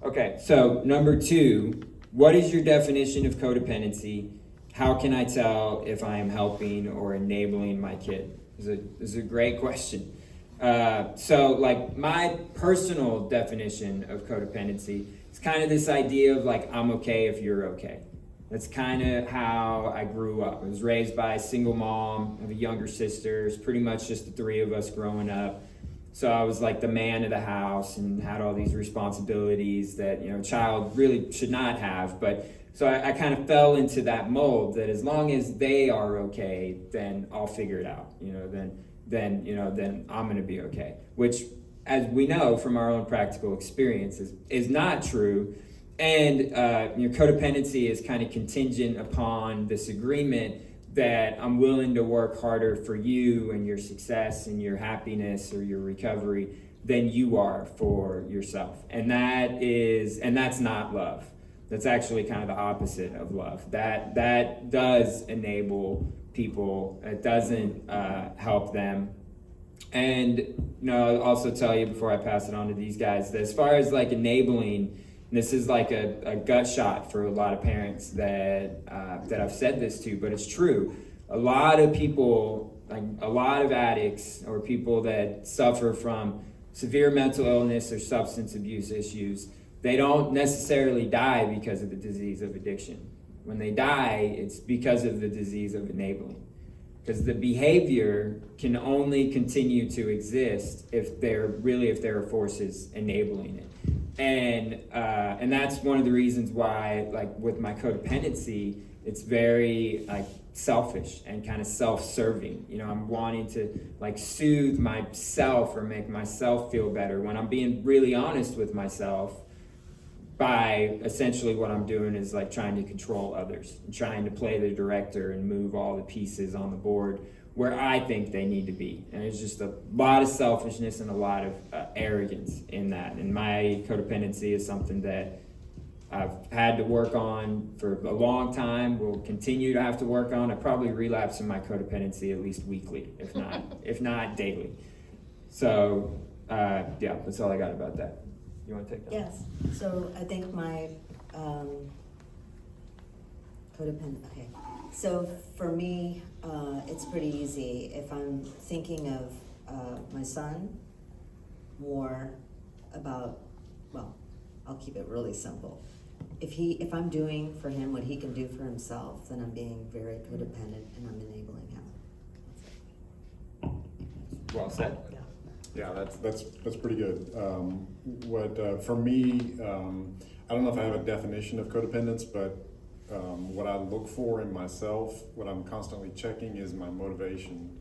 Okay, so number 2, what is your definition of codependency? How can I tell if I am helping or enabling my kid? Is a great question. So, like, my personal definition of codependency is kind of this idea of like, I'm okay if you're okay. That's kind of how I grew up. I was raised by a single mom. I have a younger sister. It's pretty much just the 3 of us growing up. So I was like the man of the house and had all these responsibilities that, a child really should not have. But so I kind of fell into that mold that as long as they are okay, then I'll figure it out. Then I'm going to be okay. Which, as we know from our own practical experience, is not true. And codependency is kind of contingent upon this agreement that I'm willing to work harder for you and your success and your happiness or your recovery than you are for yourself. And that's not love. That's actually kind of the opposite of love. That does enable people. It doesn't help them. And I'll also tell you before I pass it on to these guys that as far as like enabling, this is like a gut shot for a lot of parents that I've said this to, but it's true. A lot of people, like a lot of addicts or people that suffer from severe mental illness or substance abuse issues, they don't necessarily die because of the disease of addiction. When they die, it's because of the disease of enabling. Because the behavior can only continue to exist if there are forces enabling it. And that's one of the reasons why, like with my codependency, it's very like selfish and kind of self-serving. I'm wanting to like soothe myself or make myself feel better when I'm being really honest with myself by essentially what I'm doing is like trying to control others and trying to play the director and move all the pieces on the board where I think they need to be. And there's just a lot of selfishness and a lot of arrogance in that. And my codependency is something that I've had to work on for a long time, will continue to have to work on. I probably relapse in my codependency at least weekly, if not daily. So yeah, that's all I got about that. You want to take that? Yes. So I think my codependent. Okay. So for me, it's pretty easy. If I'm thinking of my son, more about, well, I'll keep it really simple. If I'm doing for him what he can do for himself, then I'm being very codependent and I'm enabling him. Well said. Yeah, that's pretty good. For me, I don't know if I have a definition of codependence, but what I look for in myself, what I'm constantly checking is my motivation,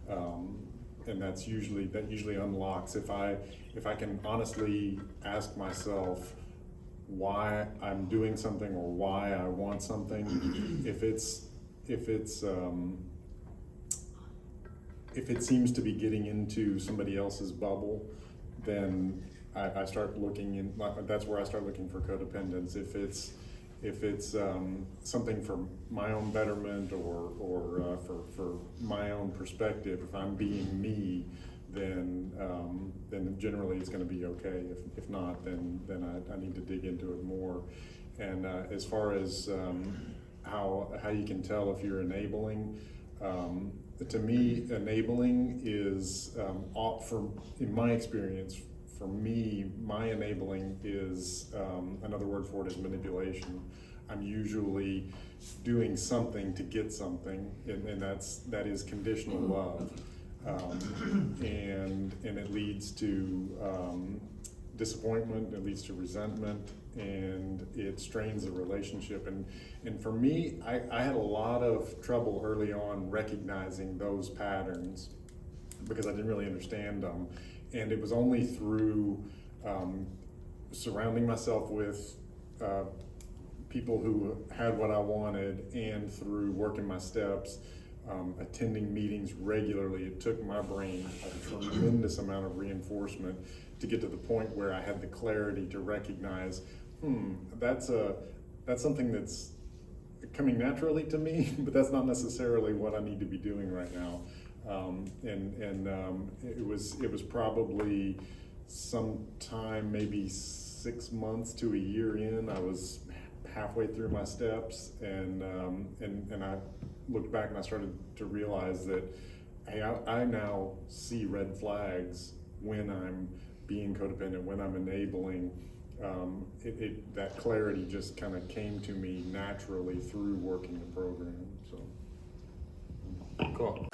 and that usually unlocks if I can honestly ask myself why I'm doing something or why I want something. If it seems to be getting into somebody else's bubble, then I start looking in. That's where I start looking for codependence. If it's something for my own betterment or for my own perspective, if I'm being me, then generally it's going to be okay. If not, then I need to dig into it more. And as far as how you can tell if you're enabling. To me, enabling is, in my experience, for me, my enabling is, another word for it is manipulation. I'm usually doing something to get something, and that is conditional love. And it leads to disappointment, it leads to resentment, and it strains the relationship. And for me, I had a lot of trouble early on recognizing those patterns because I didn't really understand them. And it was only through surrounding myself with people who had what I wanted and through working my steps, attending meetings regularly. It took my brain a tremendous amount of reinforcement to get to the point where I had the clarity to recognize, that's something that's coming naturally to me, but that's not necessarily what I need to be doing right now. It was probably sometime maybe 6 months to a year in. I was halfway through my steps, and I looked back and I started to realize that, hey, I now see red flags when I'm being codependent, when I'm enabling. That clarity just kind of came to me naturally through working the program. So Cool.